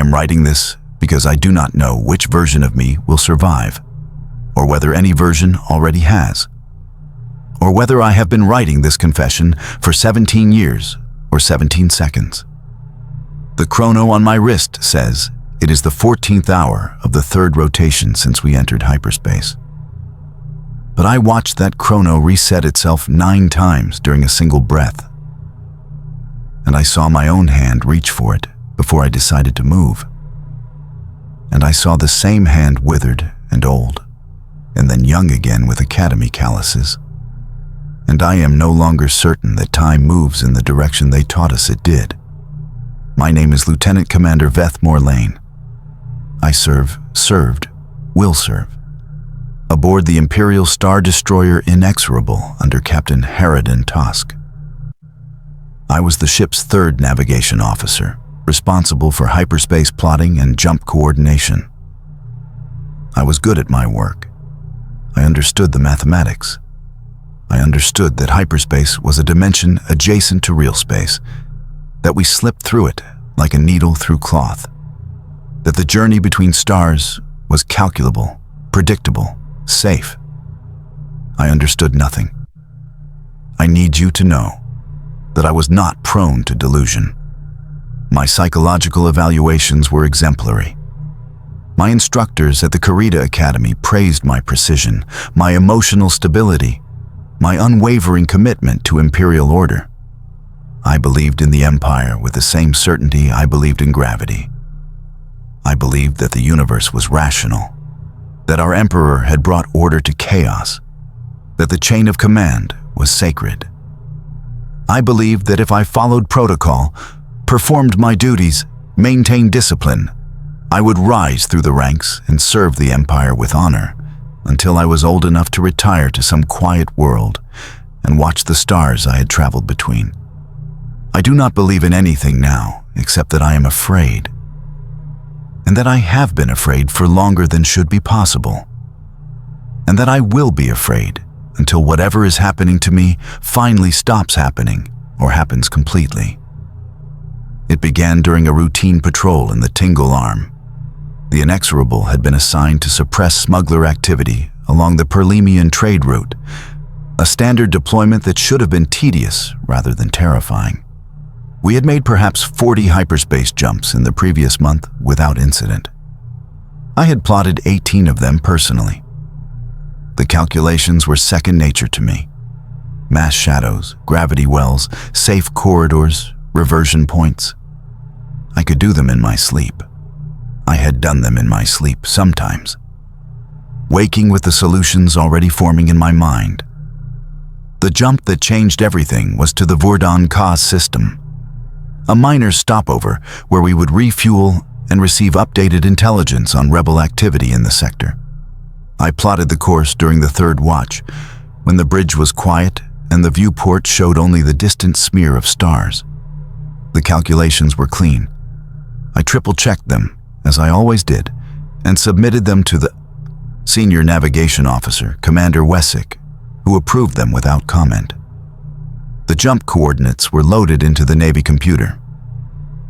am writing this because I do not know which version of me will survive, or whether any version already has, or whether I have been writing this confession for 17 years or 17 seconds. The chrono on my wrist says it is the 14th hour of the third rotation since we entered hyperspace. But I watched that chrono reset itself 9 times during a single breath. And I saw my own hand reach for it before I decided to move. And I saw the same hand withered and old, and then young again with academy calluses. And I am no longer certain that time moves in the direction they taught us it did. My name is Lieutenant Commander Vethmore Lane. I served, will serve, aboard the Imperial Star Destroyer Inexorable under Captain Harridan Tosk. I was the ship's 3rd navigation officer, responsible for hyperspace plotting and jump coordination. I was good at my work. I understood the mathematics. I understood that hyperspace was a dimension adjacent to real space, that we slipped through it like a needle through cloth, that the journey between stars was calculable, predictable, safe. I understood nothing. I need you to know that I was not prone to delusion. My psychological evaluations were exemplary. My instructors at the Karita Academy praised my precision, my emotional stability, my unwavering commitment to imperial order. I believed in the Empire with the same certainty I believed in gravity. I believed that the universe was rational, that our Emperor had brought order to chaos, that the chain of command was sacred. I believed that if I followed protocol, performed my duties, maintained discipline, I would rise through the ranks and serve the Empire with honor until I was old enough to retire to some quiet world and watch the stars I had traveled between. I do not believe in anything now except that I am afraid, and that I have been afraid for longer than should be possible, and that I will be afraid until whatever is happening to me finally stops happening or happens completely. It began during a routine patrol in the Tingle Arm. The Inexorable had been assigned to suppress smuggler activity along the Perlemian trade route, a standard deployment that should have been tedious rather than terrifying. We had made perhaps 40 hyperspace jumps in the previous month without incident. I had plotted 18 of them personally. The calculations were second nature to me. Mass shadows, gravity wells, safe corridors, reversion points. I could do them in my sleep. I had done them in my sleep sometimes, waking with the solutions already forming in my mind. The jump that changed everything was to the Vordon Ka system, a minor stopover where we would refuel and receive updated intelligence on rebel activity in the sector. I plotted the course during the 3rd watch, when the bridge was quiet and the viewport showed only the distant smear of stars. The calculations were clean. I triple-checked them, as I always did, and submitted them to the senior navigation officer, Commander Wessick, who approved them without comment. The jump coordinates were loaded into the Navy computer.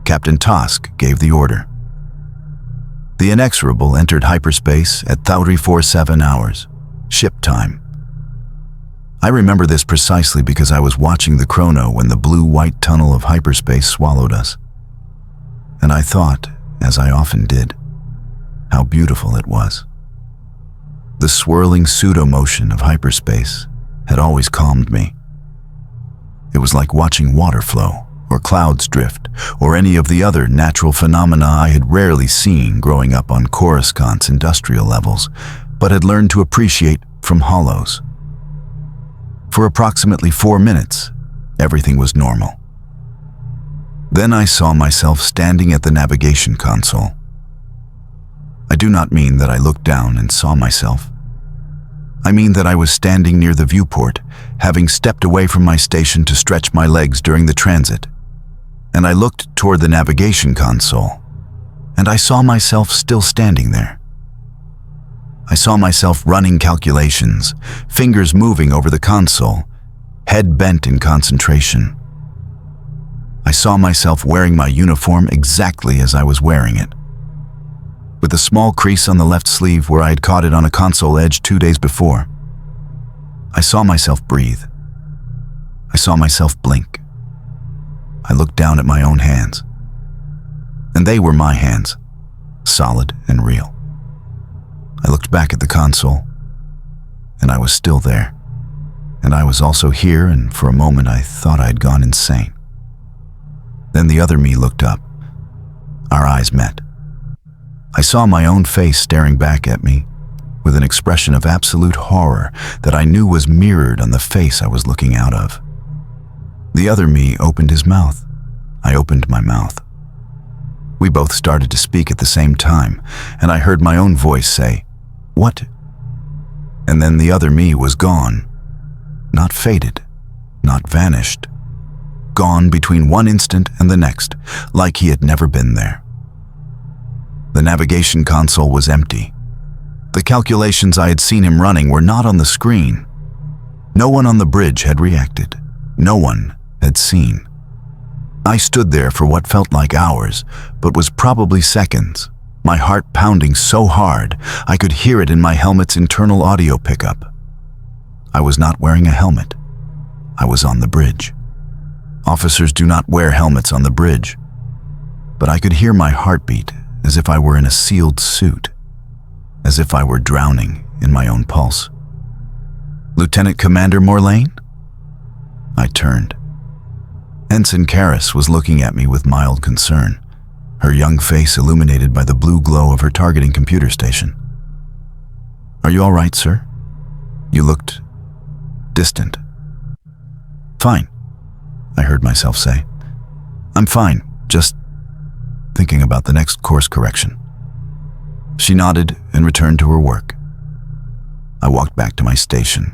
Captain Tosk gave the order. The Inexorable entered hyperspace at 3:47 hours, ship time. I remember this precisely because I was watching the chrono when the blue-white tunnel of hyperspace swallowed us. And I thought, as I often did, how beautiful it was. The swirling pseudo-motion of hyperspace had always calmed me. It was like watching water flow, or clouds drift, or any of the other natural phenomena I had rarely seen growing up on Coruscant's industrial levels, but had learned to appreciate from hollows. For approximately 4 minutes, everything was normal. Then I saw myself standing at the navigation console. I do not mean that I looked down and saw myself. I mean that I was standing near the viewport, having stepped away from my station to stretch my legs during the transit. And I looked toward the navigation console, and I saw myself still standing there. I saw myself running calculations, fingers moving over the console, head bent in concentration. I saw myself wearing my uniform exactly as I was wearing it, with a small crease on the left sleeve where I had caught it on a console edge 2 days before. I saw myself breathe. I saw myself blink. I looked down at my own hands. And they were my hands, solid and real. I looked back at the console, and I was still there. And I was also here, and for a moment I thought I had gone insane. Then the other me looked up. Our eyes met. I saw my own face staring back at me with an expression of absolute horror that I knew was mirrored on the face I was looking out of. The other me opened his mouth. I opened my mouth. We both started to speak at the same time, and I heard my own voice say, "What?" And then the other me was gone. Not faded, not vanished. Gone between one instant and the next, like he had never been there. The navigation console was empty. The calculations I had seen him running were not on the screen. No one on the bridge had reacted. No one had seen. I stood there for what felt like hours, but was probably seconds, my heart pounding so hard I could hear it in my helmet's internal audio pickup. I was not wearing a helmet. I was on the bridge. Officers do not wear helmets on the bridge, but I could hear my heartbeat as if I were in a sealed suit, as if I were drowning in my own pulse. "Lieutenant Commander Morlane?" I turned. Ensign Karras was looking at me with mild concern, her young face illuminated by the blue glow of her targeting computer station. "Are you all right, sir? You looked distant." "Fine," I heard myself say. "I'm fine, just thinking about the next course correction." She nodded and returned to her work. I walked back to my station.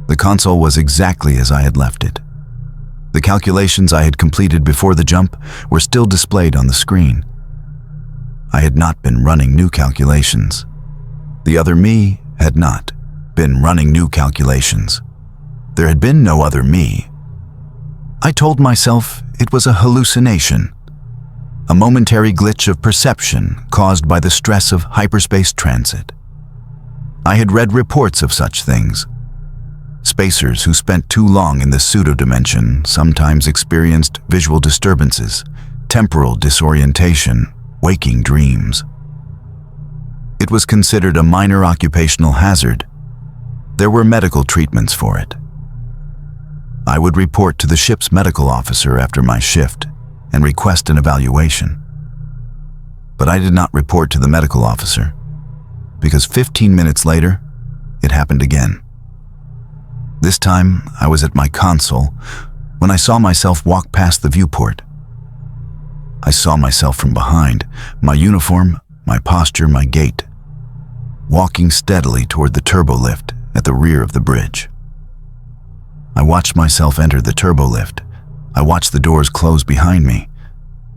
The console was exactly as I had left it. The calculations I had completed before the jump were still displayed on the screen. I had not been running new calculations. The other me had not been running new calculations. There had been no other me. I told myself it was a hallucination, a momentary glitch of perception caused by the stress of hyperspace transit. I had read reports of such things. Spacers who spent too long in the pseudo-dimension sometimes experienced visual disturbances, temporal disorientation, waking dreams. It was considered a minor occupational hazard. There were medical treatments for it. I would report to the ship's medical officer after my shift and request an evaluation. But I did not report to the medical officer, because 15 minutes later, it happened again. This time, I was at my console when I saw myself walk past the viewport. I saw myself from behind, my uniform, my posture, my gait, walking steadily toward the turbolift at the rear of the bridge. I watched myself enter the turbolift. I watched the doors close behind me.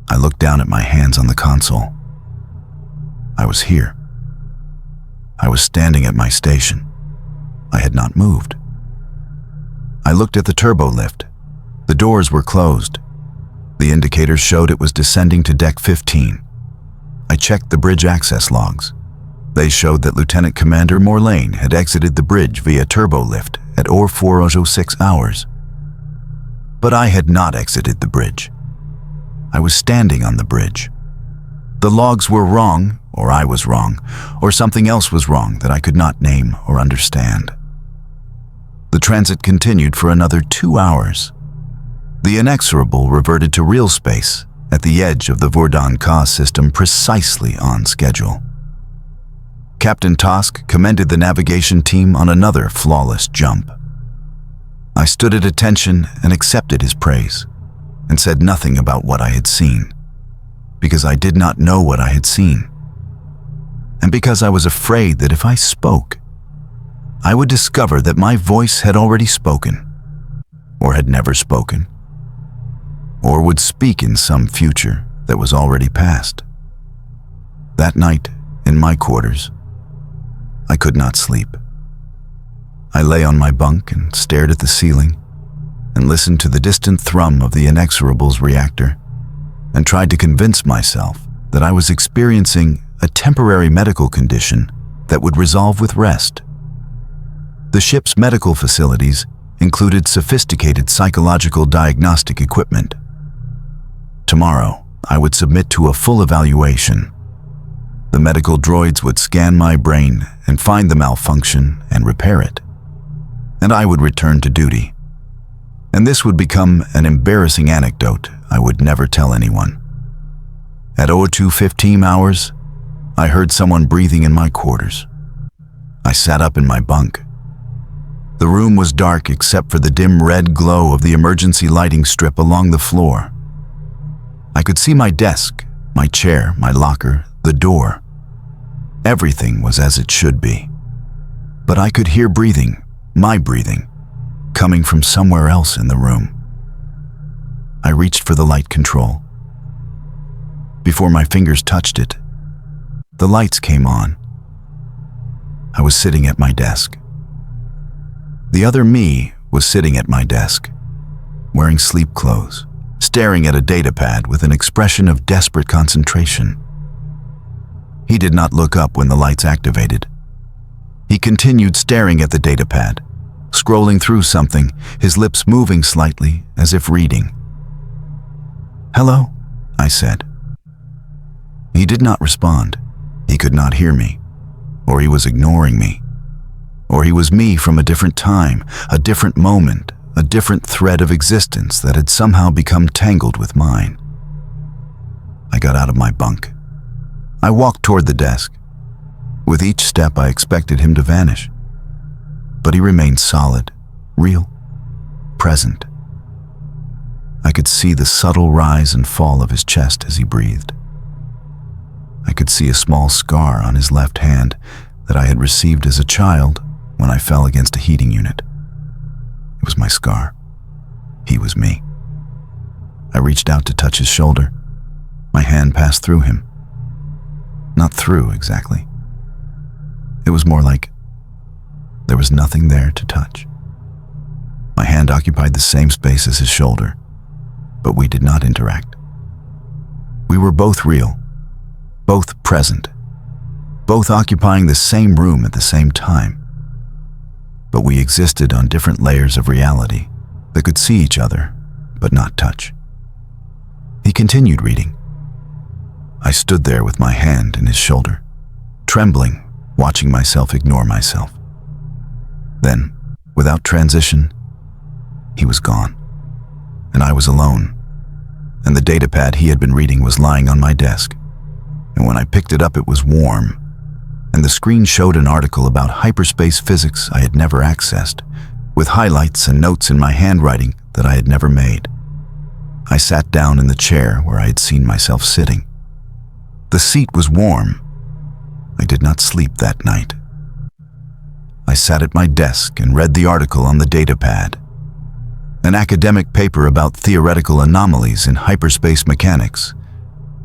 I looked down at my hands on the console. I was here. I was standing at my station. I had not moved. I looked at the turbolift. The doors were closed. The indicators showed it was descending to deck 15. I checked the bridge access logs. They showed that Lieutenant Commander Morlane had exited the bridge via turbolift at 0406 hours. But I had not exited the bridge. I was standing on the bridge. The logs were wrong, or I was wrong, or something else was wrong that I could not name or understand. The transit continued for another 2 hours. The inexorable reverted to real space at the edge of the Vordan-Ka system precisely on schedule. Captain Tosk commended the navigation team on another flawless jump. I stood at attention and accepted his praise, and said nothing about what I had seen, because I did not know what I had seen, and because I was afraid that if I spoke, I would discover that my voice had already spoken, or had never spoken, or would speak in some future that was already past. That night, in my quarters, I could not sleep. I lay on my bunk and stared at the ceiling, and listened to the distant thrum of the Inexorable's reactor, and tried to convince myself that I was experiencing a temporary medical condition that would resolve with rest. The ship's medical facilities included sophisticated psychological diagnostic equipment. Tomorrow, I would submit to a full evaluation. The medical droids would scan my brain and find the malfunction and repair it. And I would return to duty. And this would become an embarrassing anecdote I would never tell anyone. At 02:15 hours, I heard someone breathing in my quarters. I sat up in my bunk. The room was dark except for the dim red glow of the emergency lighting strip along the floor. I could see my desk, my chair, my locker, the door. Everything was as it should be. But I could hear breathing, my breathing, coming from somewhere else in the room. I reached for the light control. Before my fingers touched it, the lights came on. I was sitting at my desk. The other me was sitting at my desk, wearing sleep clothes, staring at a datapad with an expression of desperate concentration. He did not look up when the lights activated. He continued staring at the datapad, scrolling through something, his lips moving slightly as if reading. "Hello," I said. He did not respond. He could not hear me, or he was ignoring me, or he was me from a different time, a different moment, a different thread of existence that had somehow become tangled with mine. I got out of my bunk. I walked toward the desk. With each step, I expected him to vanish. But he remained solid, real, present. I could see the subtle rise and fall of his chest as he breathed. I could see a small scar on his left hand that I had received as a child when I fell against a heating unit. It was my scar. He was me. I reached out to touch his shoulder. My hand passed through him. Not through, exactly. It was more like there was nothing there to touch. My hand occupied the same space as his shoulder, but we did not interact. We were both real, both present, both occupying the same room at the same time. But we existed on different layers of reality that could see each other, but not touch. He continued reading. I stood there with my hand in his shoulder, trembling, watching myself ignore myself. Then, without transition, he was gone, and I was alone, and the datapad he had been reading was lying on my desk, and when I picked it up it was warm, and the screen showed an article about hyperspace physics I had never accessed, with highlights and notes in my handwriting that I had never made. I sat down in the chair where I had seen myself sitting. The seat was warm. I did not sleep that night. I sat at my desk and read the article on the datapad, an academic paper about theoretical anomalies in hyperspace mechanics,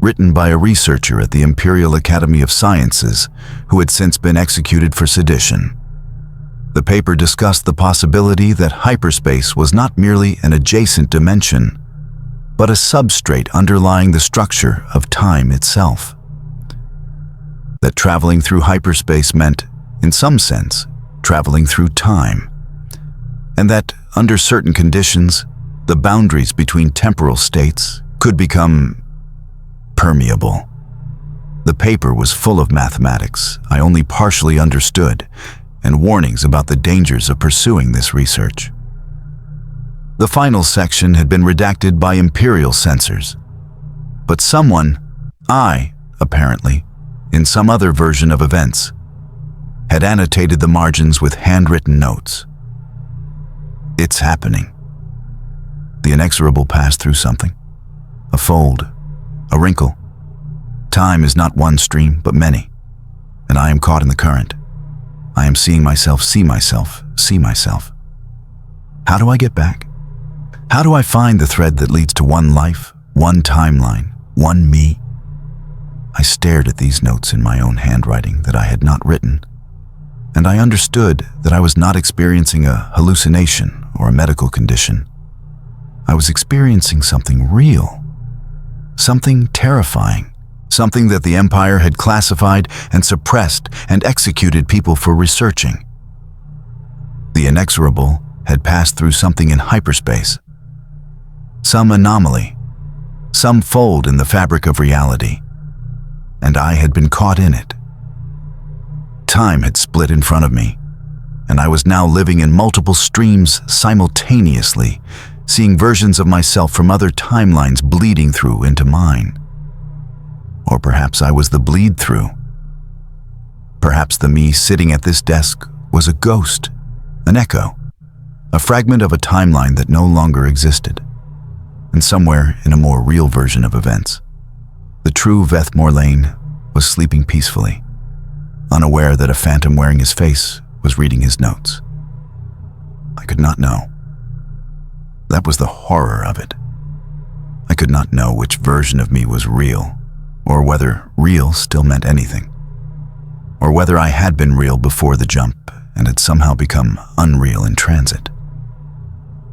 written by a researcher at the Imperial Academy of Sciences who had since been executed for sedition. The paper discussed the possibility that hyperspace was not merely an adjacent dimension, but a substrate underlying the structure of time itself. That traveling through hyperspace meant, in some sense, traveling through time, and that, under certain conditions, the boundaries between temporal states could become permeable. The paper was full of mathematics I only partially understood, and warnings about the dangers of pursuing this research. The final section had been redacted by Imperial censors, but someone, apparently, in some other version of events, had annotated the margins with handwritten notes. It's happening. The inexorable passed through something. A fold, a wrinkle. Time is not one stream, but many, and I am caught in the current. I am seeing myself see myself see myself. How do I get back? How do I find the thread that leads to one life, one timeline, one me? I stared at these notes in my own handwriting that I had not written, and I understood that I was not experiencing a hallucination or a medical condition. I was experiencing something real, something terrifying, something that the Empire had classified and suppressed and executed people for researching. The inexorable had passed through something in hyperspace, some anomaly, some fold in the fabric of reality, and I had been caught in it. Time had split in front of me, and I was now living in multiple streams simultaneously, seeing versions of myself from other timelines bleeding through into mine. Or perhaps I was the bleed-through. Perhaps the me sitting at this desk was a ghost, an echo, a fragment of a timeline that no longer existed. And somewhere in a more real version of events, the true Veth Morlane was sleeping peacefully, unaware that a phantom wearing his face was reading his notes. I could not know. That was the horror of it. I could not know which version of me was real, or whether real still meant anything, or whether I had been real before the jump and had somehow become unreal in transit.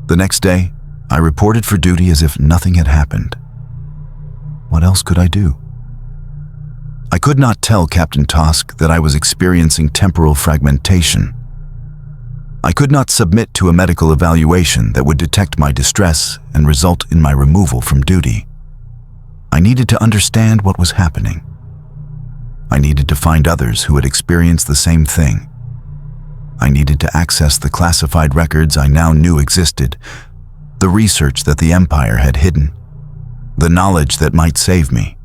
The next day, I reported for duty as if nothing had happened. What else could I do? I could not tell Captain Tosk that I was experiencing temporal fragmentation. I could not submit to a medical evaluation that would detect my distress and result in my removal from duty. I needed to understand what was happening. I needed to find others who had experienced the same thing. I needed to access the classified records I now knew existed, the research that the Empire had hidden, the knowledge that might save me.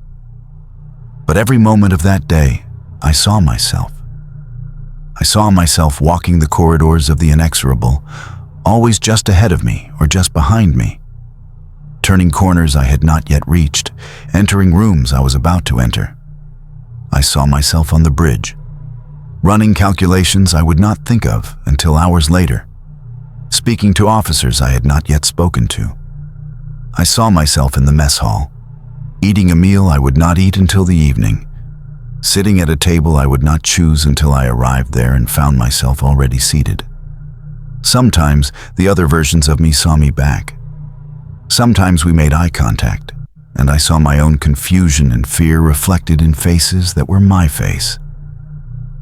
But every moment of that day, I saw myself. I saw myself walking the corridors of the inexorable, always just ahead of me or just behind me, turning corners I had not yet reached, entering rooms I was about to enter. I saw myself on the bridge, running calculations I would not think of until hours later, speaking to officers I had not yet spoken to. I saw myself in the mess hall, eating a meal I would not eat until the evening, sitting at a table I would not choose until I arrived there and found myself already seated. Sometimes the other versions of me saw me back. Sometimes we made eye contact, and I saw my own confusion and fear reflected in faces that were my face.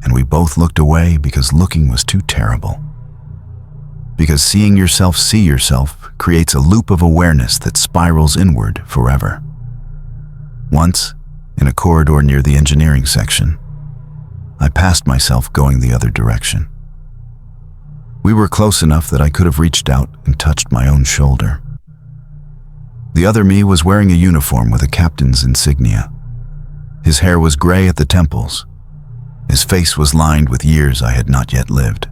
And we both looked away because looking was too terrible. Because seeing yourself see yourself creates a loop of awareness that spirals inward forever. Once, in a corridor near the engineering section, I passed myself going the other direction. We were close enough that I could have reached out and touched my own shoulder. The other me was wearing a uniform with a captain's insignia. His hair was gray at the temples. His face was lined with years I had not yet lived.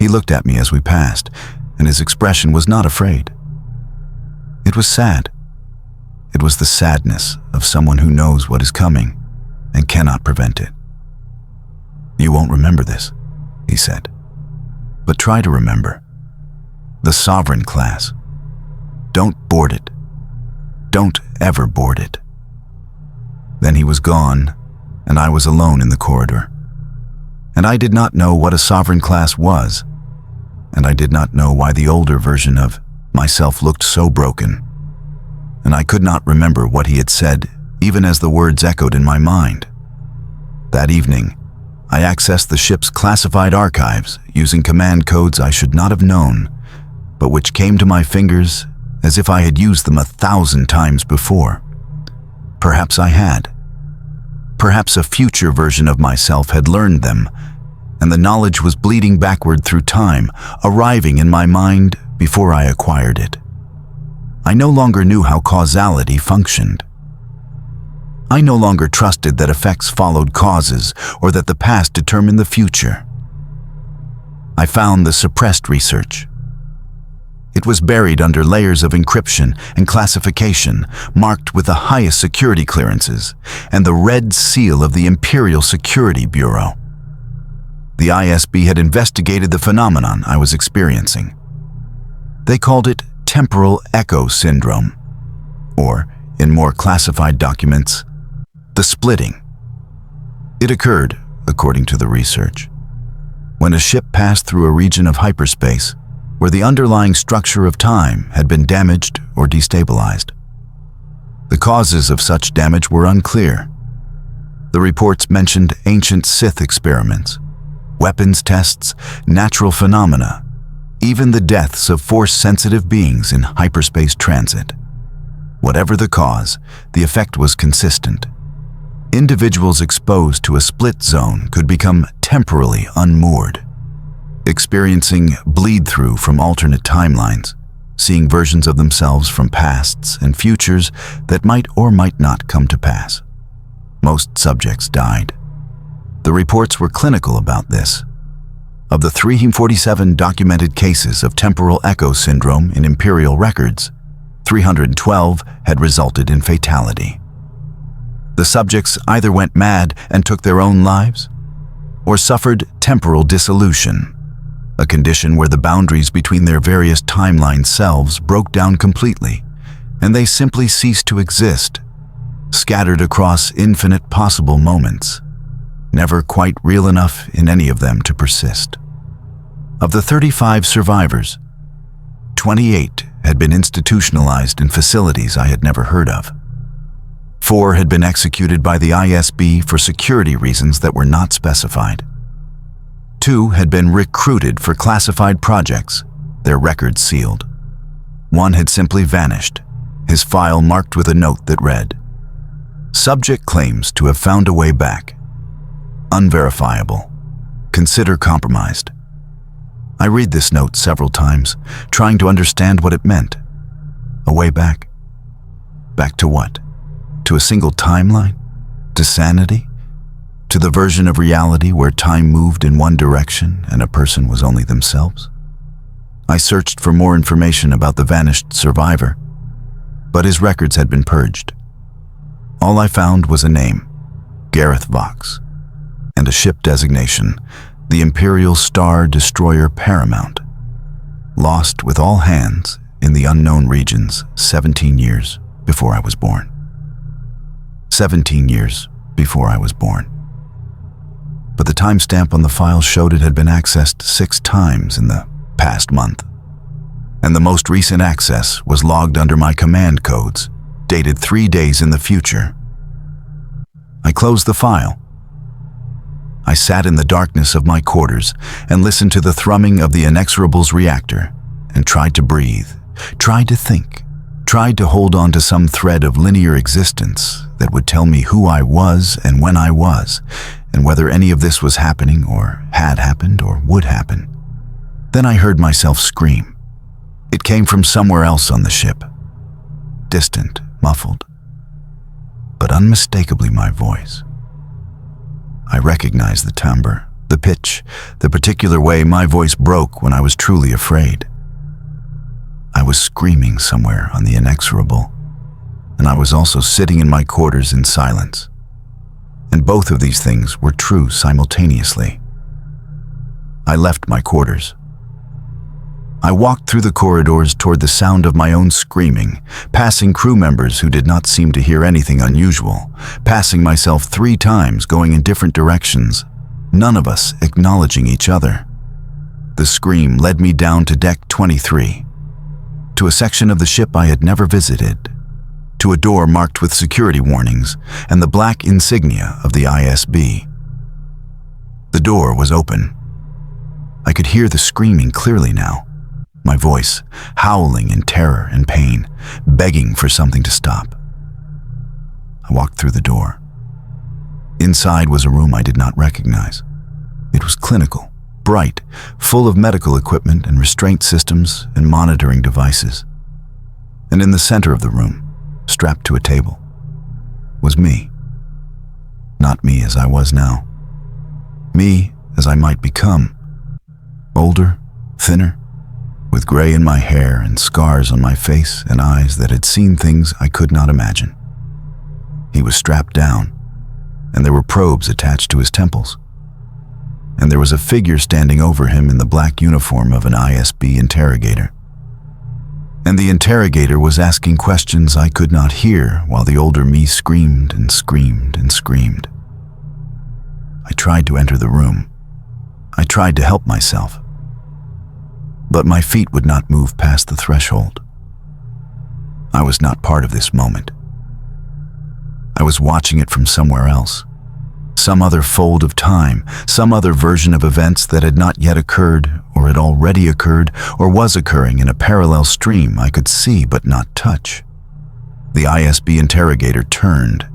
He looked at me as we passed, and his expression was not afraid. It was sad. It was the sadness of someone who knows what is coming and cannot prevent it. "You won't remember this," he said. "But try to remember. The Sovereign class. Don't board it. Don't ever board it." Then he was gone, and I was alone in the corridor. And I did not know what a Sovereign class was, and I did not know why the older version of myself looked so broken. And I could not remember what he had said, even as the words echoed in my mind. That evening, I accessed the ship's classified archives using command codes I should not have known, but which came to my fingers as if I had used them 1,000 times before. Perhaps I had. Perhaps a future version of myself had learned them, and the knowledge was bleeding backward through time, arriving in my mind before I acquired it. I no longer knew how causality functioned. I no longer trusted that effects followed causes or that the past determined the future. I found the suppressed research. It was buried under layers of encryption and classification, marked with the highest security clearances and the red seal of the Imperial Security Bureau. The ISB had investigated the phenomenon I was experiencing. They called it temporal echo syndrome, or, in more classified documents, the splitting. It occurred, according to the research, when a ship passed through a region of hyperspace where the underlying structure of time had been damaged or destabilized. The causes of such damage were unclear. The reports mentioned ancient Sith experiments, weapons tests, natural phenomena, even the deaths of force-sensitive beings in hyperspace transit. Whatever the cause, the effect was consistent. Individuals exposed to a split zone could become temporarily unmoored, experiencing bleed-through from alternate timelines, seeing versions of themselves from pasts and futures that might or might not come to pass. Most subjects died. The reports were clinical about this. Of the 347 documented cases of temporal echo syndrome in imperial records, 312 had resulted in fatality. The subjects either went mad and took their own lives, or suffered temporal dissolution, a condition where the boundaries between their various timeline selves broke down completely, and they simply ceased to exist, scattered across infinite possible moments, never quite real enough in any of them to persist. Of the 35 survivors, 28 had been institutionalized in facilities I had never heard of. 4 had been executed by the ISB for security reasons that were not specified. 2 had been recruited for classified projects, their records sealed. 1 had simply vanished, his file marked with a note that read, "Subject claims to have found a way back. Unverifiable. Consider compromised." I read this note several times, trying to understand what it meant. A way back? Back to what? To a single timeline? To sanity? To the version of reality where time moved in one direction and a person was only themselves? I searched for more information about the vanished survivor, but his records had been purged. All I found was a name, Gareth Vox, and a ship designation, the Imperial Star Destroyer Paramount, lost with all hands in the unknown regions 17 years before I was born. 17 years before I was born. But the timestamp on the file showed it had been accessed 6 times in the past month, and the most recent access was logged under my command codes, dated 3 days in the future. I closed the file. I sat in the darkness of my quarters and listened to the thrumming of the inexorable's reactor and tried to breathe, tried to think, tried to hold on to some thread of linear existence that would tell me who I was and when I was, and whether any of this was happening or had happened or would happen. Then I heard myself scream. It came from somewhere else on the ship. Distant, muffled, but unmistakably my voice. I recognized the timbre, the pitch, the particular way my voice broke when I was truly afraid. I was screaming somewhere on the inexorable, and I was also sitting in my quarters in silence. And both of these things were true simultaneously. I left my quarters. I walked through the corridors toward the sound of my own screaming, passing crew members who did not seem to hear anything unusual, passing myself 3 times going in different directions, none of us acknowledging each other. The scream led me down to deck 23, to a section of the ship I had never visited, to a door marked with security warnings and the black insignia of the ISB. The door was open. I could hear the screaming clearly now. My voice, howling in terror and pain, begging for something to stop. I walked through the door. Inside was a room I did not recognize. It was clinical, bright, full of medical equipment and restraint systems and monitoring devices. And in the center of the room, strapped to a table, was me. Not me as I was now. Me as I might become. Older, thinner, with gray in my hair and scars on my face and eyes that had seen things I could not imagine. He was strapped down, and there were probes attached to his temples. And there was a figure standing over him in the black uniform of an ISB interrogator. And the interrogator was asking questions I could not hear while the older me screamed and screamed and screamed. I tried to enter the room. I tried to help myself. But my feet would not move past the threshold. I was not part of this moment. I was watching it from somewhere else. Some other fold of time, some other version of events that had not yet occurred, or had already occurred, or was occurring in a parallel stream I could see but not touch. The ISB interrogator turned.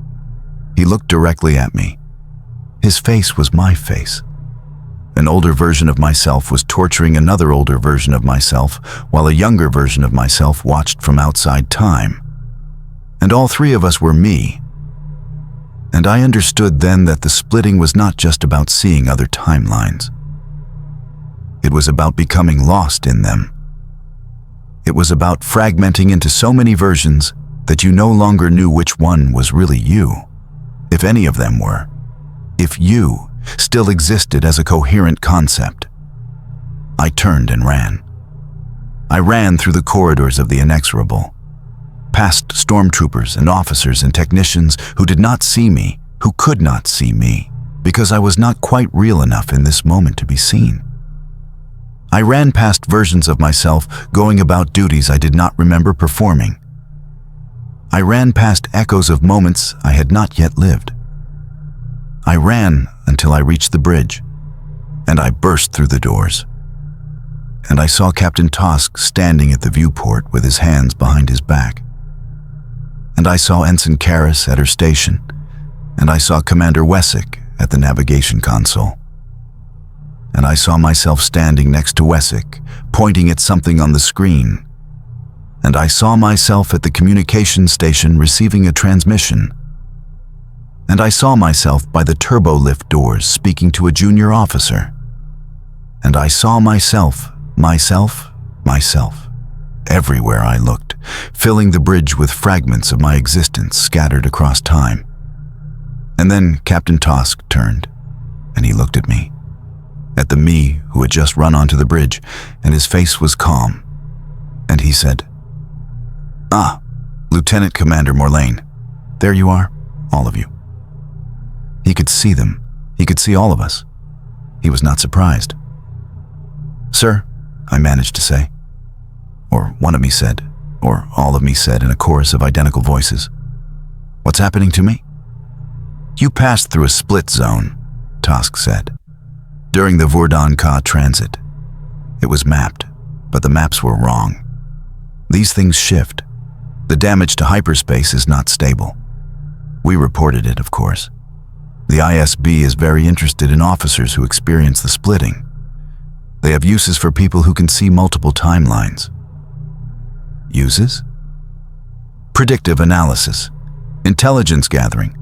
He looked directly at me. His face was my face. An older version of myself was torturing another older version of myself, while a younger version of myself watched from outside time. And all three of us were me. And I understood then that the splitting was not just about seeing other timelines. It was about becoming lost in them. It was about fragmenting into so many versions that you no longer knew which one was really you, if any of them were, if you still existed as a coherent concept. I turned and ran. I ran through the corridors of the inexorable, past stormtroopers and officers and technicians who did not see me, who could not see me, because I was not quite real enough in this moment to be seen. I ran past versions of myself going about duties I did not remember performing. I ran past echoes of moments I had not yet lived. I ran until I reached the bridge, and I burst through the doors. And I saw Captain Tosk standing at the viewport with his hands behind his back. And I saw Ensign Karras at her station, and I saw Commander Wessick at the navigation console. And I saw myself standing next to Wessick, pointing at something on the screen. And I saw myself at the communication station receiving a transmission. And I saw myself by the turbolift doors speaking to a junior officer. And I saw myself, everywhere I looked, filling the bridge with fragments of my existence scattered across time. And then Captain Tosk turned, and he looked at me. At the me who had just run onto the bridge, and his face was calm. And he said, "Ah, Lieutenant Commander Morlane, there you are, all of you." He could see them. He could see all of us. He was not surprised. "Sir," I managed to say. Or one of me said, or all of me said in a chorus of identical voices. "What's happening to me?" "You passed through a split zone," Tosk said, "during the Vordan-Ka transit. It was mapped, but the maps were wrong. These things shift. The damage to hyperspace is not stable. We reported it, of course. The ISB is very interested in officers who experience the splitting. They have uses for people who can see multiple timelines." Uses? Predictive analysis, intelligence gathering,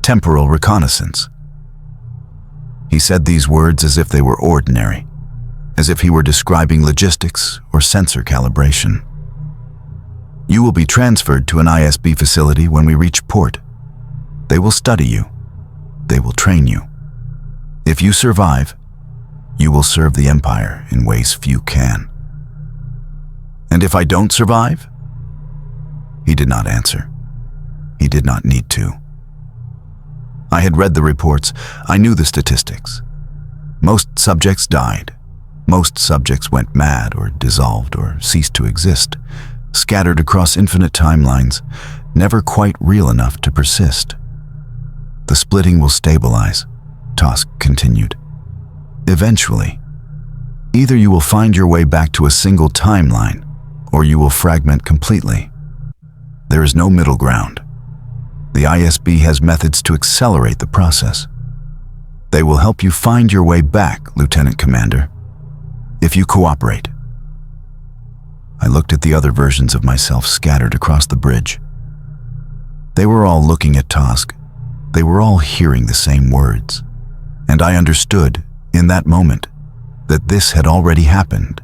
temporal reconnaissance. He said these words as if they were ordinary, as if he were describing logistics or sensor calibration. "You will be transferred to an ISB facility when we reach port. They will study you. They will train you. If you survive, you will serve the Empire in ways few can. And if I don't survive?" He did not answer. He did not need to. I had read the reports. I knew the statistics. Most subjects died. Most subjects went mad or dissolved or ceased to exist, scattered across infinite timelines, never quite real enough to persist. "The splitting will stabilize," Tosk continued. "Eventually. Either you will find your way back to a single timeline, or you will fragment completely. There is no middle ground. The ISB has methods to accelerate the process. They will help you find your way back, Lieutenant Commander, if you cooperate." I looked at the other versions of myself scattered across the bridge. They were all looking at Tosk. They were all hearing the same words. And I understood, in that moment, that this had already happened.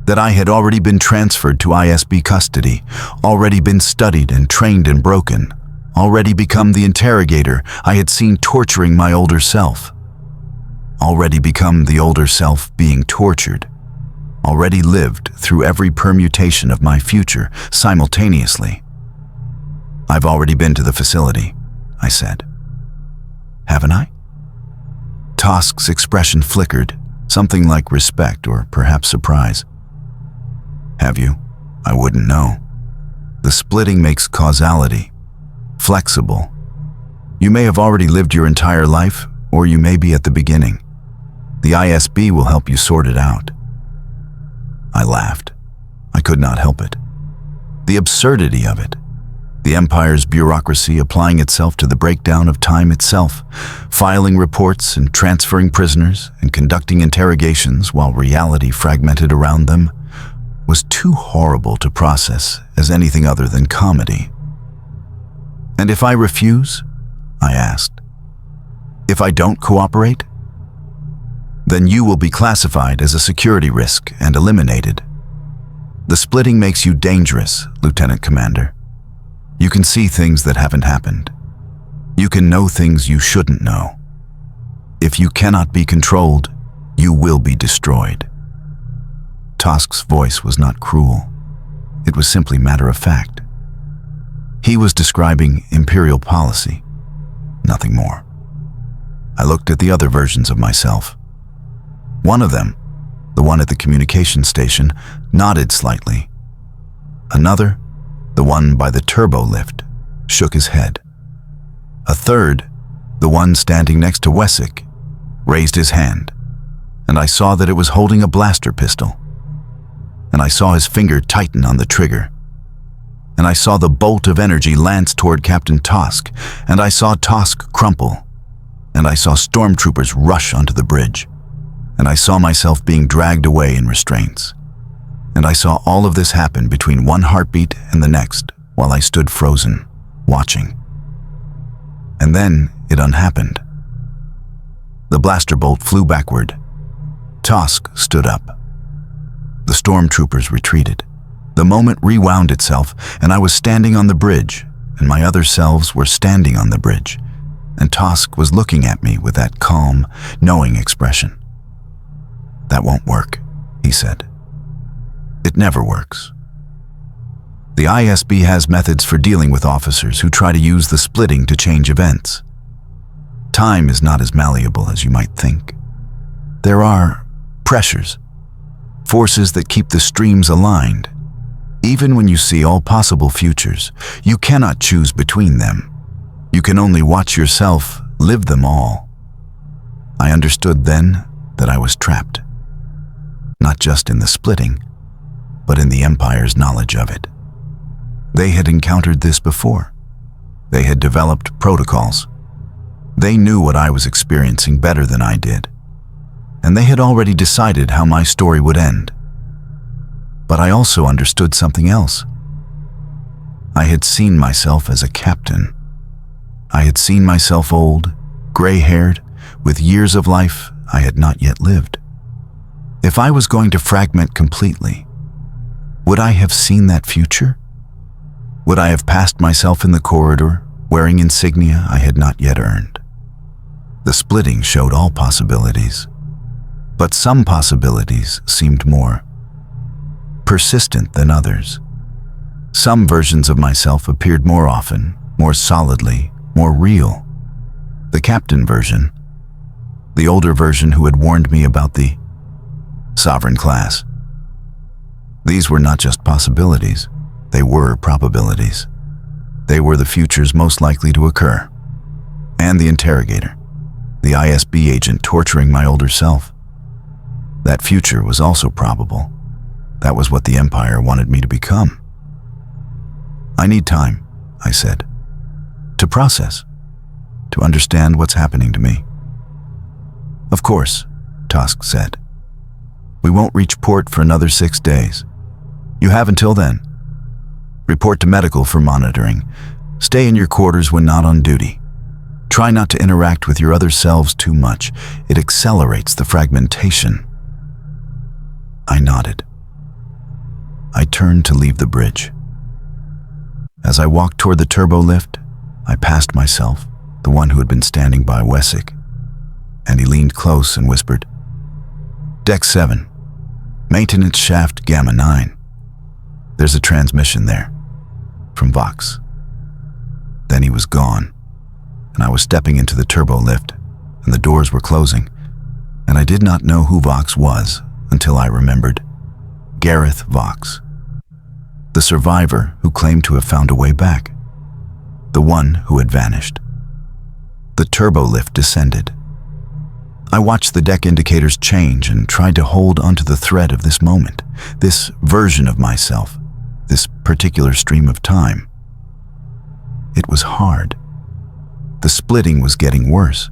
That I had already been transferred to ISB custody, already been studied and trained and broken, already become the interrogator I had seen torturing my older self, already become the older self being tortured, already lived through every permutation of my future simultaneously. "I've already been to the facility," I said. "Haven't I?" Tosk's expression flickered, something like respect or perhaps surprise. "Have you? I wouldn't know. The splitting makes causality. flexible. You may have already lived your entire life, or you may be at the beginning. The ISB will help you sort it out." I laughed. I could not help it. The absurdity of it. The Empire's bureaucracy applying itself to the breakdown of time itself, filing reports and transferring prisoners and conducting interrogations while reality fragmented around them, was too horrible to process as anything other than comedy. "And if I refuse?" I asked. "If I don't cooperate?" "Then you will be classified as a security risk and eliminated. The splitting makes you dangerous, Lieutenant Commander. You can see things that haven't happened. You can know things you shouldn't know. If you cannot be controlled, you will be destroyed." Tosk's voice was not cruel. It was simply matter of fact. He was describing Imperial policy, nothing more. I looked at the other versions of myself. One of them, the one at the communication station, nodded slightly. Another, the one by the turbo lift, shook his head. A third, the one standing next to Wessick, raised his hand, and I saw that it was holding a blaster pistol. And I saw his finger tighten on the trigger. And I saw the bolt of energy lance toward Captain Tosk, and I saw Tosk crumple, and I saw stormtroopers rush onto the bridge, and I saw myself being dragged away in restraints. And I saw all of this happen between one heartbeat and the next, while I stood frozen, watching. And then it unhappened. The blaster bolt flew backward. Tosk stood up. The stormtroopers retreated. The moment rewound itself, and I was standing on the bridge, and my other selves were standing on the bridge, and Tosk was looking at me with that calm, knowing expression. "That won't work," he said. "It never works. The ISB has methods for dealing with officers who try to use the splitting to change events. Time is not as malleable as you might think. There are pressures, forces that keep the streams aligned. Even when you see all possible futures, you cannot choose between them. You can only watch yourself live them all." I understood then that I was trapped. Not just in the splitting, but in the Empire's knowledge of it. They had encountered this before. They had developed protocols. They knew what I was experiencing better than I did. And they had already decided how my story would end. But I also understood something else. I had seen myself as a captain. I had seen myself old, gray-haired, with years of life I had not yet lived. If I was going to fragment completely, would I have seen that future? Would I have passed myself in the corridor, wearing insignia I had not yet earned? The splitting showed all possibilities, but some possibilities seemed more persistent than others. Some versions of myself appeared more often, more solidly, more real. The captain version, the older version who had warned me about the sovereign class. These were not just possibilities, they were probabilities. They were the futures most likely to occur. And the interrogator, the ISB agent torturing my older self. That future was also probable. That was what the Empire wanted me to become. "I need time," I said, "to process, to understand what's happening to me." "Of course," Tosk said. "We won't reach port for another 6 days. You have until then. Report to medical for monitoring. Stay in your quarters when not on duty. Try not to interact with your other selves too much. It accelerates the fragmentation." I nodded. I turned to leave the bridge. As I walked toward the turbo lift, I passed myself, the one who had been standing by Wessick, and he leaned close and whispered, "Deck 7, Maintenance Shaft Gamma 9. There's a transmission there, from Vox." Then he was gone, and I was stepping into the turbo lift, and the doors were closing, and I did not know who Vox was until I remembered. Gareth Vox, the survivor who claimed to have found a way back. the one who had vanished. The turbo lift descended. I watched the deck indicators change and tried to hold onto the thread of this moment, this version of myself, this particular stream of time. It was hard. The splitting was getting worse.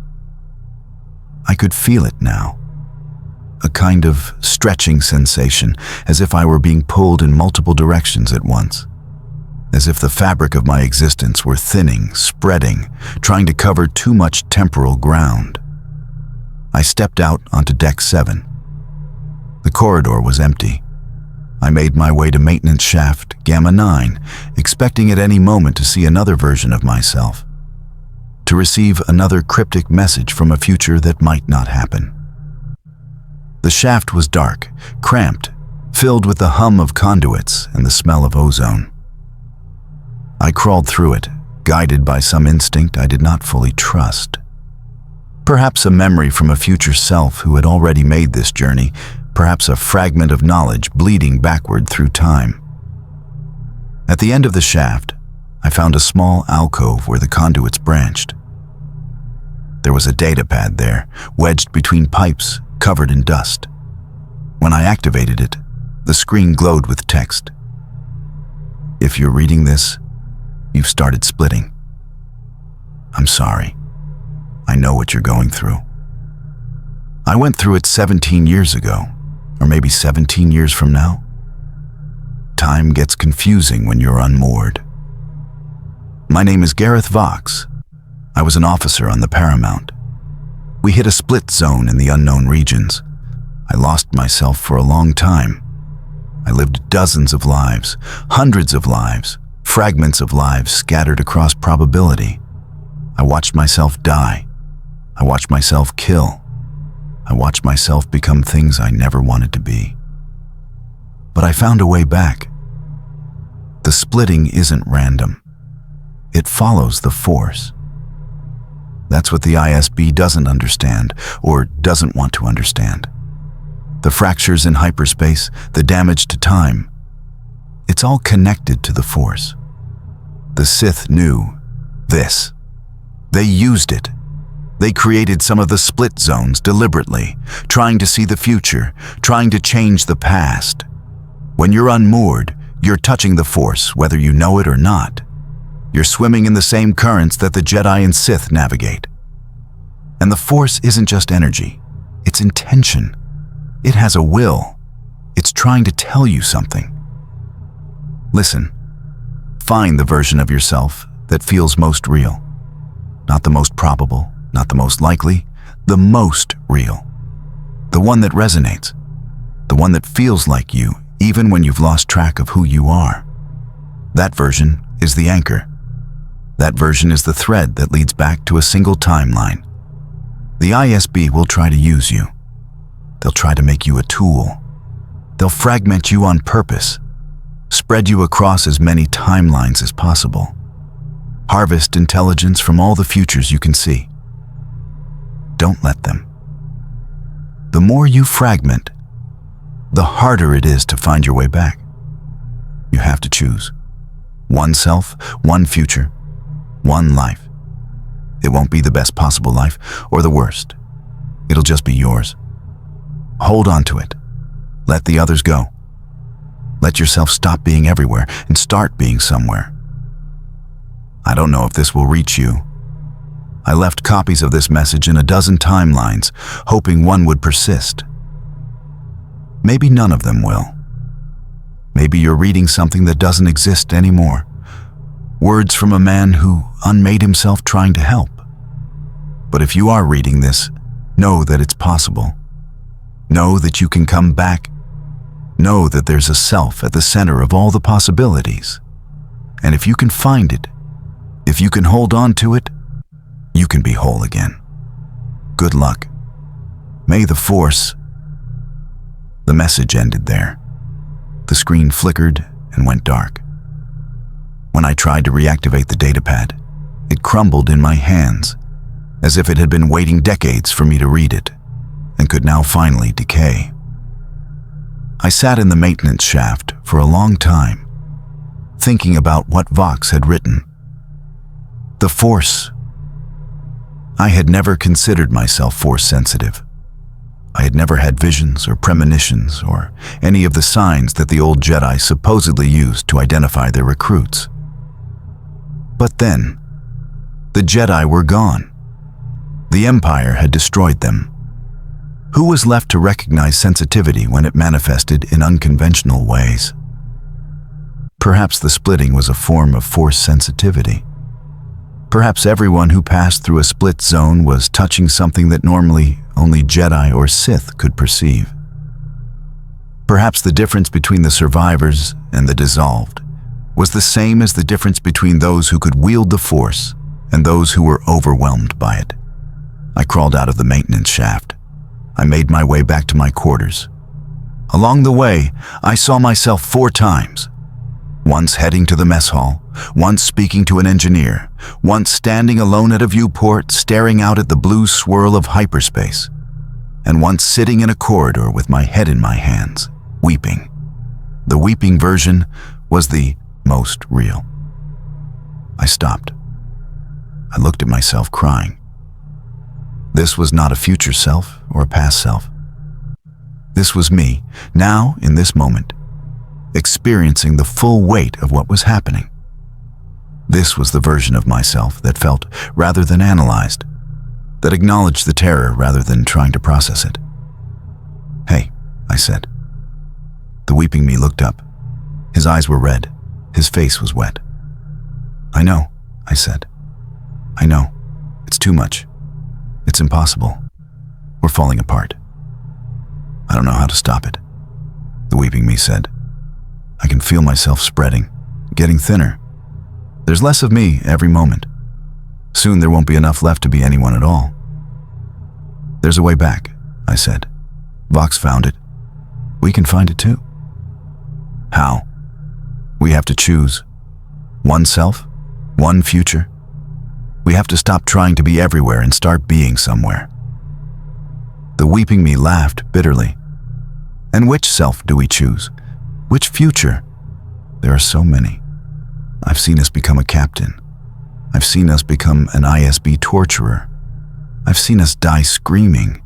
I could feel it now. A kind of stretching sensation, as if I were being pulled in multiple directions at once. As if the fabric of my existence were thinning, spreading, trying to cover too much temporal ground. I stepped out onto Deck 7. The corridor was empty. I made my way to Maintenance Shaft Gamma 9, expecting at any moment to see another version of myself, to receive another cryptic message from a future that might not happen. The shaft was dark, cramped, filled with the hum of conduits and the smell of ozone. I crawled through it, guided by some instinct I did not fully trust. Perhaps a memory from a future self who had already made this journey, perhaps a fragment of knowledge bleeding backward through time. At the end of the shaft, I found a small alcove where the conduits branched. There was a data pad there, wedged between pipes, covered in dust. When I activated it, the screen glowed with text. If you're reading this, you've started splitting. I'm sorry. I know what you're going through. I went through it 17 years ago, or maybe 17 years from now. Time gets confusing when you're unmoored. My name is Gareth Vox. I was an officer on the Paramount. We hit a split zone in the unknown regions. I lost myself for a long time. I lived dozens of lives, hundreds of lives, fragments of lives scattered across probability. I watched myself die. I watched myself kill. I watched myself become things I never wanted to be. But I found a way back. The splitting isn't random. It follows the force. That's what the ISB doesn't understand, or doesn't want to understand. The fractures in hyperspace, the damage to time, it's all connected to the force. The Sith knew this. They used it. They created some of the split zones deliberately, trying to see the future, trying to change the past. When you're unmoored, you're touching the force, whether you know it or not. You're swimming in the same currents that the Jedi and Sith navigate. And the Force isn't just energy, it's intention. It has a will. It's trying to tell you something. Listen, find the version of yourself that feels most real. Not the most probable, not the most likely, the most real. The one that resonates. The one that feels like you, even when you've lost track of who you are. That version is the anchor. That version is the thread that leads back to a single timeline. The ISB will try to use you. They'll try to make you a tool. They'll fragment you on purpose, spread you across as many timelines as possible. Harvest intelligence from all the futures you can see. Don't let them. The more you fragment, the harder it is to find your way back. You have to choose. One self, one future, one life. It won't be the best possible life or the worst. It'll just be yours. Hold on to it. Let the others go. Let yourself stop being everywhere and start being somewhere. I don't know if this will reach you. I left copies of this message in a dozen timelines, hoping one would persist. Maybe none of them will. Maybe you're reading something that doesn't exist anymore. Words from a man who unmade himself trying to help. But if you are reading this, know that it's possible. Know that you can come back. Know that there's a self at the center of all the possibilities. And if you can find it, if you can hold on to it, you can be whole again. Good luck. May the Force... The message ended there. The screen flickered and went dark. When I tried to reactivate the datapad, it crumbled in my hands, as if it had been waiting decades for me to read it, and could now finally decay. I sat in the maintenance shaft for a long time, thinking about what Vox had written. The Force. I had never considered myself Force-sensitive. I had never had visions or premonitions or any of the signs that the old Jedi supposedly used to identify their recruits. But then, the Jedi were gone. The Empire had destroyed them. Who was left to recognize sensitivity when it manifested in unconventional ways? Perhaps the splitting was a form of Force sensitivity. Perhaps everyone who passed through a split zone was touching something that normally only Jedi or Sith could perceive. Perhaps the difference between the survivors and the dissolved was the same as the difference between those who could wield the Force and those who were overwhelmed by it. I crawled out of the maintenance shaft. I made my way back to my quarters. Along the way, I saw myself 4 times. Once heading to the mess hall, once speaking to an engineer, once standing alone at a viewport staring out at the blue swirl of hyperspace, and once sitting in a corridor with my head in my hands, weeping. The weeping version was the most real. I stopped. I looked at myself crying. This was not a future self or a past self. This was me, now in this moment, experiencing the full weight of what was happening. This was the version of myself that felt rather than analyzed, that acknowledged the terror rather than trying to process it. "Hey," I said. The weeping me looked up. His eyes were red. His face was wet. "I know," I said. "I know. It's too much. It's impossible. We're falling apart. I don't know how to stop it," the weeping me said. "I can feel myself spreading, getting thinner. There's less of me every moment. Soon there won't be enough left to be anyone at all." "There's a way back," I said. "Vox found it. We can find it too." "How?" "We have to choose. One self, one future. We have to stop trying to be everywhere and start being somewhere." The weeping me laughed bitterly. "And which self do we choose? Which future? There are so many. I've seen us become a captain. I've seen us become an ISB torturer. I've seen us die screaming.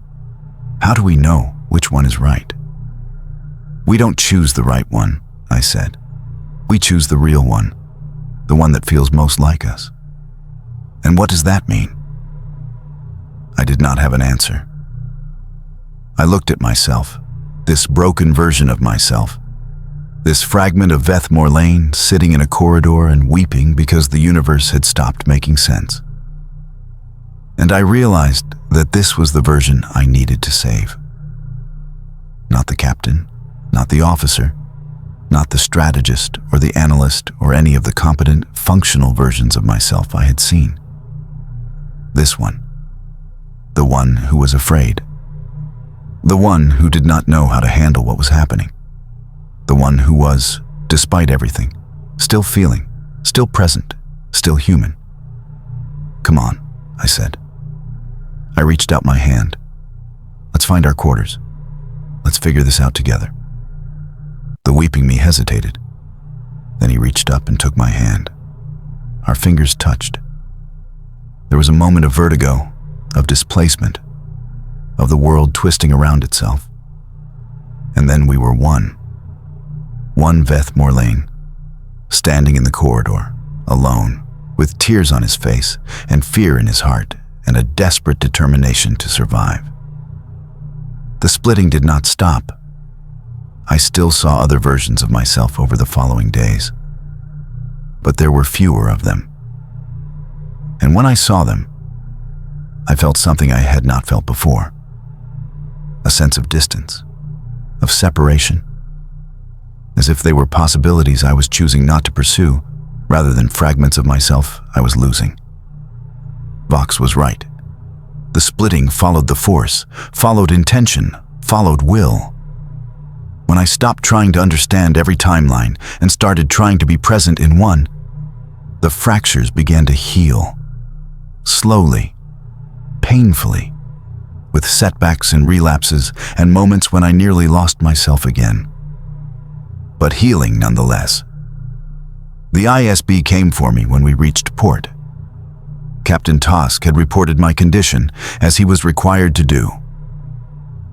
How do we know which one is right?" "We don't choose the right one," I said. "We choose the real one, the one that feels most like us." "And what does that mean?" I did not have an answer. I looked at myself, this broken version of myself, this fragment of Vethmore Lane sitting in a corridor and weeping because the universe had stopped making sense. And I realized that this was the version I needed to save. Not the captain, not the officer, not the strategist or the analyst or any of the competent, functional versions of myself I had seen. This one. The one who was afraid. The one who did not know how to handle what was happening. The one who was, despite everything, still feeling, still present, still human. "Come on," I said. I reached out my hand. "Let's find our quarters. Let's figure this out together." The weeping me hesitated. Then he reached up and took my hand. Our fingers touched. There was a moment of vertigo, of displacement, of the world twisting around itself. And then we were one. One Vethmore Lane, standing in the corridor, alone, with tears on his face and fear in his heart and a desperate determination to survive. The splitting did not stop. I still saw other versions of myself over the following days, but there were fewer of them. And when I saw them, I felt something I had not felt before. A sense of distance, of separation, as if they were possibilities I was choosing not to pursue, rather than fragments of myself I was losing. Vox was right. The splitting followed the Force, followed intention, followed will. When I stopped trying to understand every timeline and started trying to be present in one, the fractures began to heal. Slowly, painfully, with setbacks and relapses and moments when I nearly lost myself again. But healing nonetheless. The ISB came for me when we reached port. Captain Tosk had reported my condition, as he was required to do.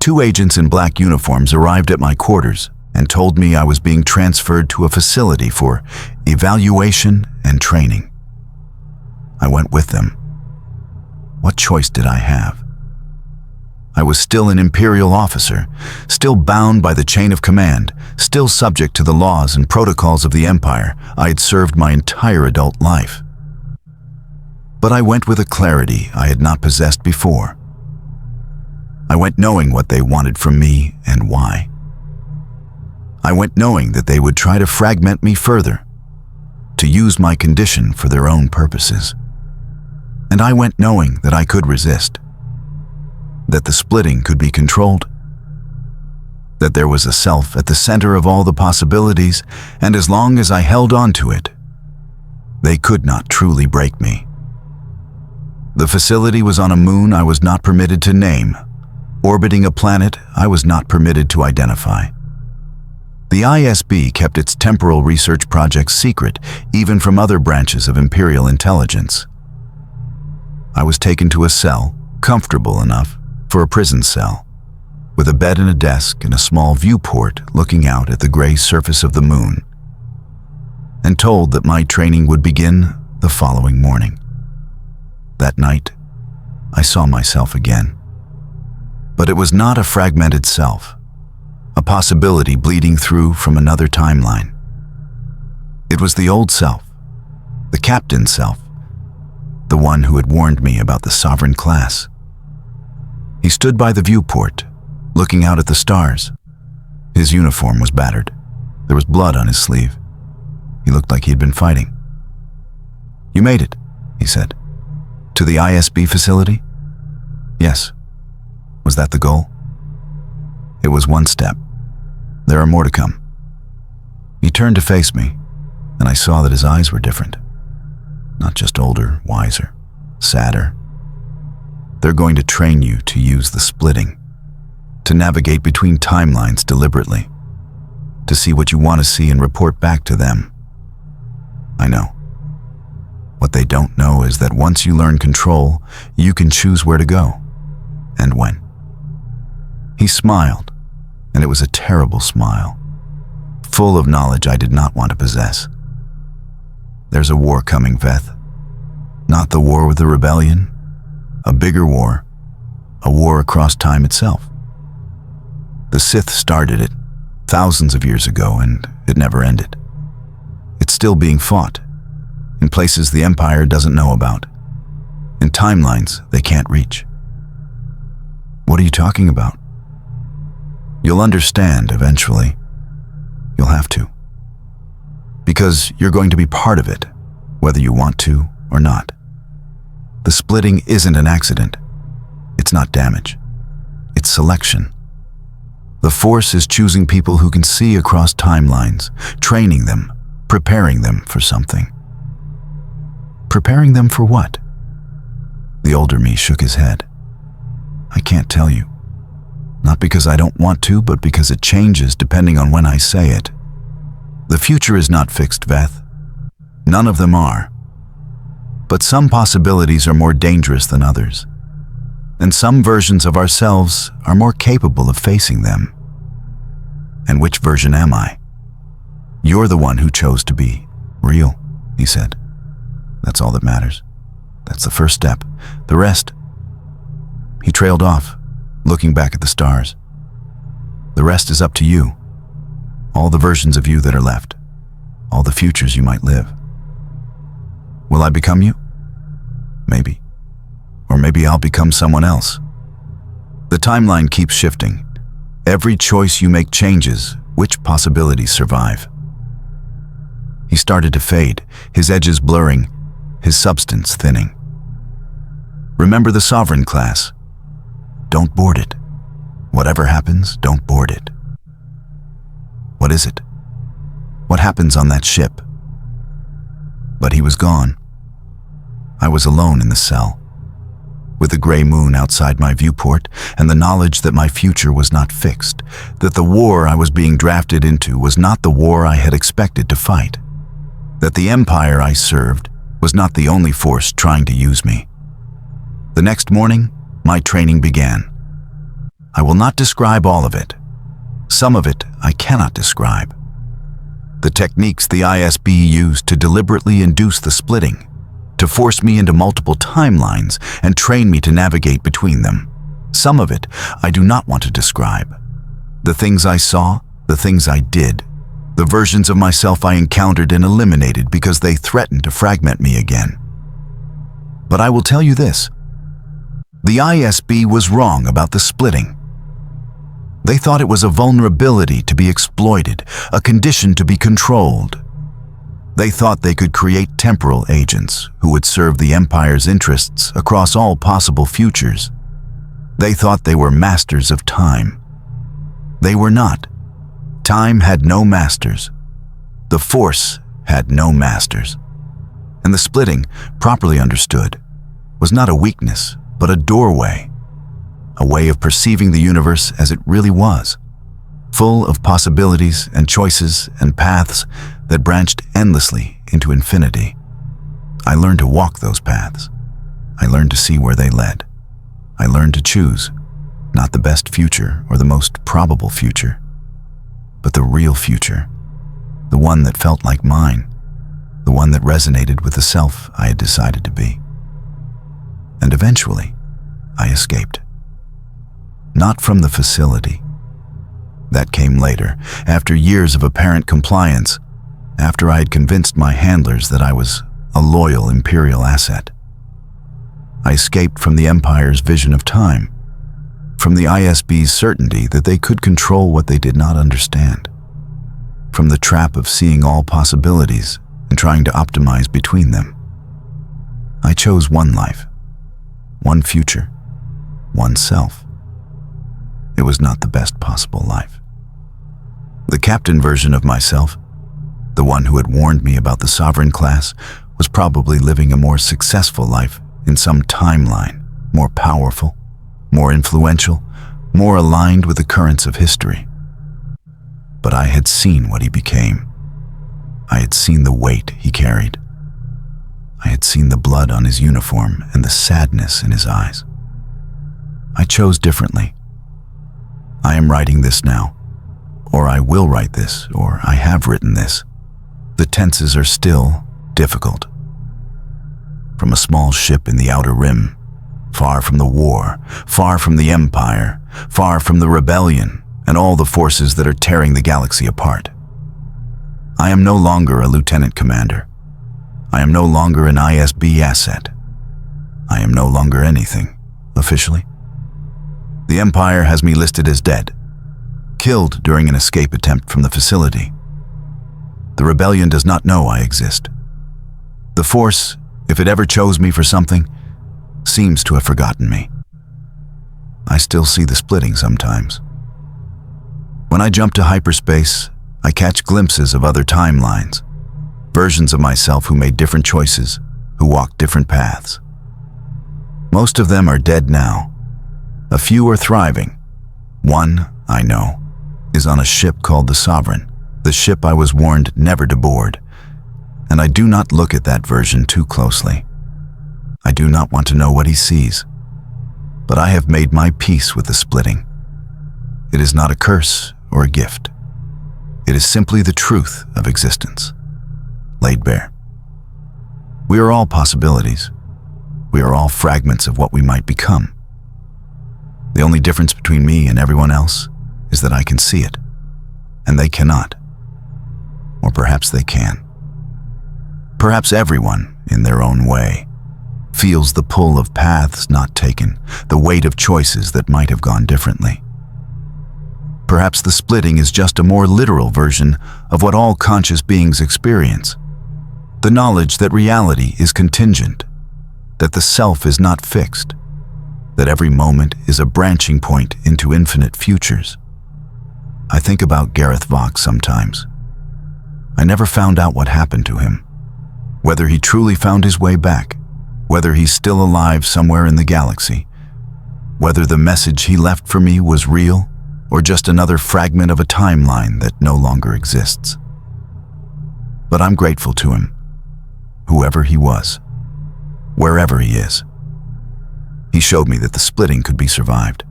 2 agents in black uniforms arrived at my quarters and told me I was being transferred to a facility for evaluation and training. I went with them. What choice did I have? I was still an Imperial officer, still bound by the chain of command, still subject to the laws and protocols of the Empire I had served my entire adult life. But I went with a clarity I had not possessed before. I went knowing what they wanted from me and why. I went knowing that they would try to fragment me further, to use my condition for their own purposes. And I went knowing that I could resist, that the splitting could be controlled, that there was a self at the center of all the possibilities, and as long as I held on to it, they could not truly break me. The facility was on a moon I was not permitted to name, orbiting a planet I was not permitted to identify. The ISB kept its temporal research projects secret, even from other branches of Imperial intelligence. I was taken to a cell, comfortable enough for a prison cell, with a bed and a desk and a small viewport looking out at the gray surface of the moon, and told that my training would begin the following morning. That night, I saw myself again. But it was not a fragmented self, a possibility bleeding through from another timeline. It was the old self, the captain self, the one who had warned me about the sovereign class. He stood by the viewport, looking out at the stars. His uniform was battered. There was blood on his sleeve. He looked like he had been fighting. "You made it," he said. "To the ISB facility?" "Yes." "Was that the goal?" "It was one step. There are more to come." He turned to face me, and I saw that his eyes were different. Not just older, wiser, sadder. "They're going to train you to use the splitting, to navigate between timelines deliberately, to see what you want to see and report back to them." I know. What they don't know is that once you learn control, you can choose where to go and when. He smiled, and it was a terrible smile, full of knowledge I did not want to possess. "There's a war coming, Veth. Not the war with the rebellion, a bigger war, a war across time itself. The Sith started it thousands of years ago, and it never ended. It's still being fought, in places the Empire doesn't know about, in timelines they can't reach." "What are you talking about?" "You'll understand eventually. You'll have to. Because you're going to be part of it, whether you want to or not. The splitting isn't an accident. It's not damage. It's selection. The Force is choosing people who can see across timelines, training them, preparing them for something." "Preparing them for what?" The older me shook his head. "I can't tell you. Not because I don't want to, but because it changes depending on when I say it. The future is not fixed, Veth. None of them are. But some possibilities are more dangerous than others, and some versions of ourselves are more capable of facing them. And which version am I? You're the one who chose to be real," he said. "That's all that matters. That's the first step. The rest..." He trailed off, looking back at the stars. "The rest is up to you. All the versions of you that are left. All the futures you might live. Will I become you? Maybe. Or maybe I'll become someone else. The timeline keeps shifting. Every choice you make changes which possibilities survive." He started to fade, his edges blurring, his substance thinning. "Remember the sovereign class. Don't board it. Whatever happens, don't board it." "What is it? What happens on that ship?" But he was gone. I was alone in the cell, with the gray moon outside my viewport and the knowledge that my future was not fixed, that the war I was being drafted into was not the war I had expected to fight, that the empire I served was not the only force trying to use me. The next morning, my training began. I will not describe all of it. Some of it I cannot describe. The techniques the ISB used to deliberately induce the splitting, to force me into multiple timelines and train me to navigate between them. Some of it I do not want to describe. The things I saw, the things I did, the versions of myself I encountered and eliminated because they threatened to fragment me again. But I will tell you this. The ISB was wrong about the splitting. They thought it was a vulnerability to be exploited, a condition to be controlled. They thought they could create temporal agents who would serve the Empire's interests across all possible futures. They thought they were masters of time. They were not. Time had no masters. The Force had no masters. And the splitting, properly understood, was not a weakness, but a doorway. A way of perceiving the universe as it really was, full of possibilities and choices and paths that branched endlessly into infinity. I learned to walk those paths. I learned to see where they led. I learned to choose, not the best future or the most probable future, but the real future, the one that felt like mine, the one that resonated with the self I had decided to be. And eventually, I escaped. Not from the facility. That came later, after years of apparent compliance, after I had convinced my handlers that I was a loyal Imperial asset. I escaped from the Empire's vision of time, from the ISB's certainty that they could control what they did not understand, from the trap of seeing all possibilities and trying to optimize between them. I chose one life, one future, one self. It was not the best possible life. The captain version of myself, the one who had warned me about the sovereign class, was probably living a more successful life in some timeline, more powerful, more influential, more aligned with the currents of history. But I had seen what he became. I had seen the weight he carried. I had seen the blood on his uniform and the sadness in his eyes. I chose differently. I am writing this now, or I will write this, or I have written this. The tenses are still difficult. From a small ship in the Outer Rim, far from the war, far from the Empire, far from the rebellion, and all the forces that are tearing the galaxy apart. I am no longer a lieutenant commander. I am no longer an ISB asset. I am no longer anything, officially. The Empire has me listed as dead, killed during an escape attempt from the facility. The rebellion does not know I exist. The Force, if it ever chose me for something, seems to have forgotten me. I still see the splitting sometimes. When I jump to hyperspace, I catch glimpses of other timelines, versions of myself who made different choices, who walked different paths. Most of them are dead now. A few are thriving. One, I know, is on a ship called the Sovereign, the ship I was warned never to board. And I do not look at that version too closely. I do not want to know what he sees. But I have made my peace with the splitting. It is not a curse or a gift. It is simply the truth of existence, laid bare. We are all possibilities. We are all fragments of what we might become. The only difference between me and everyone else is that I can see it, and they cannot. Or perhaps they can. Perhaps everyone, in their own way, feels the pull of paths not taken, the weight of choices that might have gone differently. Perhaps the splitting is just a more literal version of what all conscious beings experience. The knowledge that reality is contingent, that the self is not fixed, that every moment is a branching point into infinite futures. I think about Gareth Vox sometimes. I never found out what happened to him, whether he truly found his way back, whether he's still alive somewhere in the galaxy, whether the message he left for me was real or just another fragment of a timeline that no longer exists. But I'm grateful to him. whoever he was, wherever he is. He showed me that the splitting could be survived.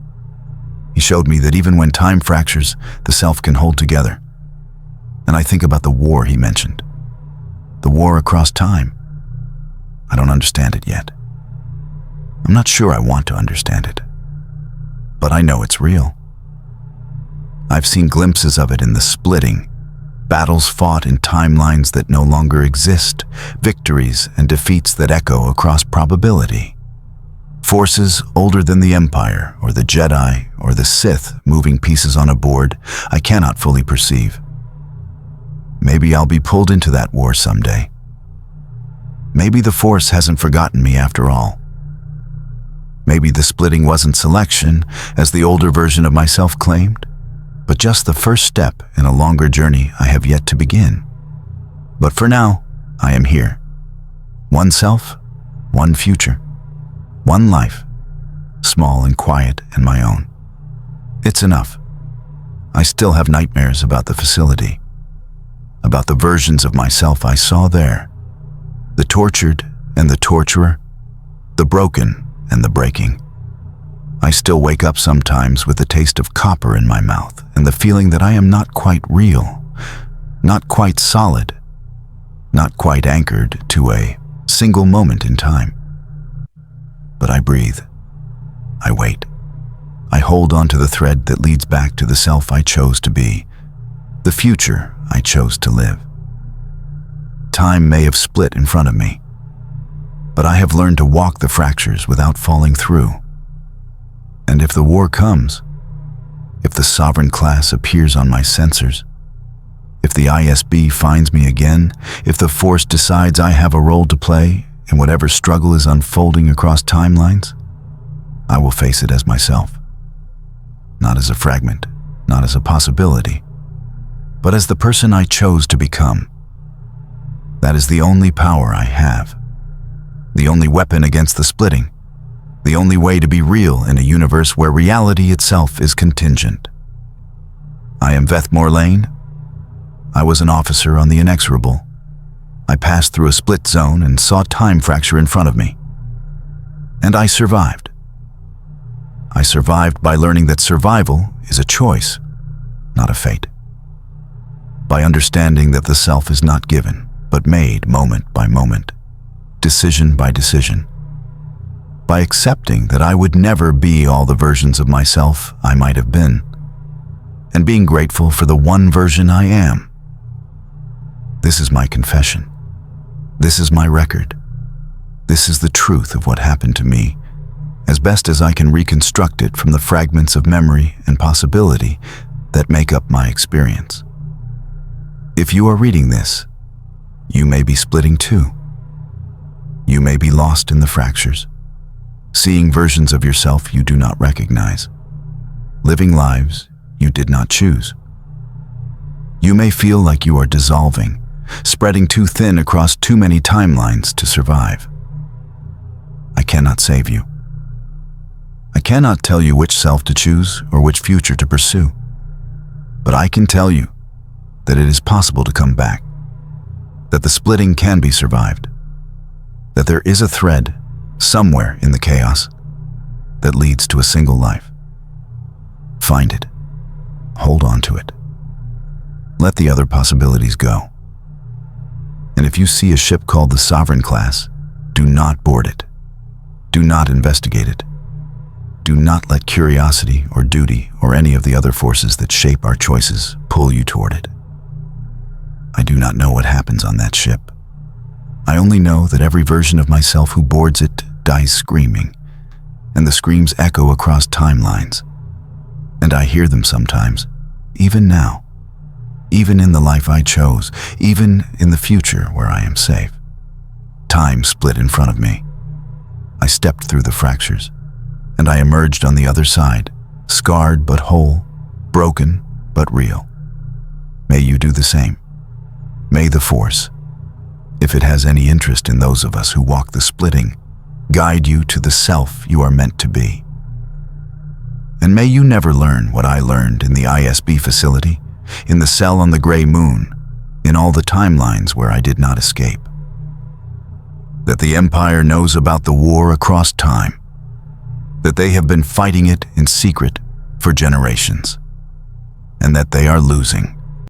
He showed me that even when time fractures, the self can hold together. And I think about the war he mentioned. The war across time. I don't understand it yet. I'm not sure I want to understand it. But I know it's real. I've seen glimpses of it in the splitting, battles fought in timelines that no longer exist, victories and defeats that echo across probability. Forces older than the Empire, or the Jedi, or the Sith moving pieces on a board I cannot fully perceive. Maybe I'll be pulled into that war someday. Maybe the Force hasn't forgotten me after all. Maybe the splitting wasn't selection, as the older version of myself claimed, but just the first step in a longer journey I have yet to begin. But for now, I am here. One self, one future, one life, small and quiet and my own. It's enough. I still have nightmares about the facility, about the versions of myself I saw there, the tortured and the torturer, the broken and the breaking. I still wake up sometimes with the taste of copper in my mouth and the feeling that I am not quite real, not quite solid, not quite anchored to a single moment in time. But I breathe. I wait. I hold on to the thread that leads back to the self I chose to be, the future I chose to live. Time may have split in front of me, but I have learned to walk the fractures without falling through. And if the war comes, if the sovereign class appears on my sensors, if the ISB finds me again, if the Force decides I have a role to play in whatever struggle is unfolding across timelines, I will face it as myself. Not as a fragment, not as a possibility, but as the person I chose to become. That is the only power I have. The only weapon against the splitting, the only way to be real in a universe where reality itself is contingent. I am Vethmore Lane. I was an officer on the Inexorable. I passed through a split zone and saw time fracture in front of me. And I survived. I survived by learning that survival is a choice, not a fate. By understanding that the self is not given, but made moment by moment, decision by decision. By accepting that I would never be all the versions of myself I might have been, and being grateful for the one version I am. This is my confession. This is my record. This is the truth of what happened to me, as best as I can reconstruct it from the fragments of memory and possibility that make up my experience. If you are reading this, you may be splitting too. You may be lost in the fractures, seeing versions of yourself you do not recognize, living lives you did not choose. You may feel like you are dissolving, spreading too thin across too many timelines to survive. I cannot save you. I cannot tell you which self to choose or which future to pursue, but I can tell you that it is possible to come back, that the splitting can be survived, that there is a thread somewhere in the chaos that leads to a single life. Find it. Hold on to it. Let the other possibilities go. And if you see a ship called the Sovereign class, do not board it. Do not investigate it. Do not let curiosity or duty or any of the other forces that shape our choices pull you toward it. I do not know what happens on that ship. I only know that every version of myself who boards it dies screaming, and the screams echo across timelines. And I hear them sometimes, even now, even in the life I chose, even in the future where I am safe. Time split in front of me. I stepped through the fractures, and I emerged on the other side, scarred but whole, broken but real. May you do the same. May the Force, if it has any interest in those of us who walk the splitting, guide you to the self you are meant to be. And may you never learn what I learned in the ISB facility, in the cell on the gray moon, in all the timelines where I did not escape. that the Empire knows about the war across time, that they have been fighting it in secret for generations, and that they are losing.